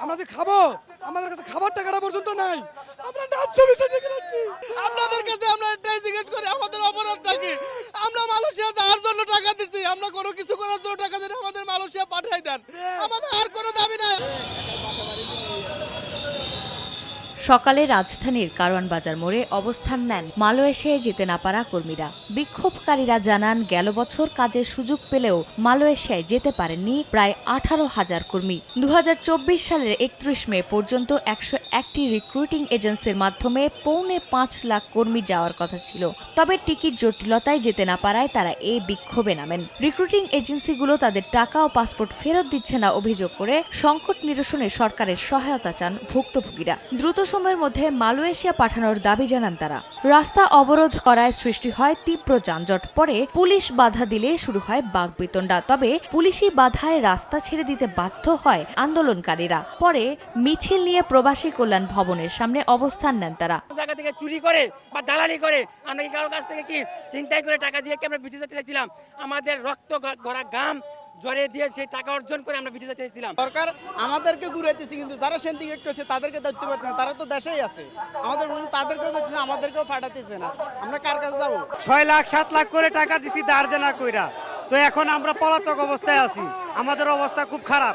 আমরা যে খাবো, আমাদের কাছে খাবার টাকাটা পর্যন্ত নাই। আমরা ন্যায্য বিষয় দেখে যাচ্ছি। আপনাদের কাছে আমরা এটাই জিজ্ঞেস করি, আমাদের অপরাধ থাকি। আমরা মালয়েশিয়া যাওয়ার জন্য টাকা দিছি, আমরা কোনো কিছু করার জন্য টাকা দিই, আমাদের মালয়েশিয়া পাঠাই দেন। আমাদের আর কোনো দাবি নাই। সকালে রাজধানীর কারওয়ান বাজার মোড়ে অবস্থান নেন মালয়েশিয়ায় যেতে না পারা কর্মীরা। বিক্ষোভকারীরা জানান, গেল বছর কাজের সুযোগ পেলেও মালয়েশিয়ায় যেতে পারেননি প্রায় 18,000 কর্মী। 2024 সালের 31 মে পর্যন্ত 101টি রিক্রুটিং এজেন্সির মাধ্যমে 4.5 লাখ কর্মী যাওয়ার কথা ছিল। তবে টিকিট জটিলতায় যেতে না পারায় তারা এই বিক্ষোভে নামেন। রিক্রুটিং এজেন্সিগুলো তাদের টাকা ও পাসপোর্ট ফেরত দিচ্ছে না অভিযোগ করে সংকট নিরসনে সরকারের সহায়তা চান ভুক্তভোগীরা। দ্রুত সময়ের মধ্যে মালয়েশিয়া পাঠানোর দাবি জানান তারা। রাস্তা অবরোধ করায় সৃষ্টি হয় তীব্র যানজট। পরে পুলিশ বাধা দিলে শুরু হয় বাকবিতণ্ডা। তবে পুলিশি বাধায় রাস্তা ছেড়ে দিতে বাধ্য হয় আন্দোলনকারীরা। পরে মিছিল নিয়ে প্রবাসী কল্যাণ ভবনের সামনে অবস্থান নেন তারা। জায়গা থেকে চুরি করে বা দালালি করে আমরা কি কারো কাছ থেকে কি চিন্তাই করে টাকা দিয়ে কি আমরা বিদেশে যেতে চাইছিলাম? আমাদের রক্ত গড়া ঘাম জড়িয়ে দিয়ে সেই টাকা অর্জন করে আমরা বিদেশে যেতে চাইছিলাম। সরকার আমাদেরকে ঘুরাইতেছে, কিন্তু যারা সিন্ডিকেট করছে তাদেরকে দায়িত্ব পারছে না। তারা তো দেশেই আছে, আমাদের তাদেরকেও দিচ্ছে না, আমাদেরকেও ফাটাতেছে না। আমরা কার কাছে যাবো? 6 লাখ 7 লাখ করে টাকা দিছি ধার দেনা কইরা। তো এখন আমরা পলাতক অবস্থায় আছি, আমাদের অবস্থা খুব খারাপ।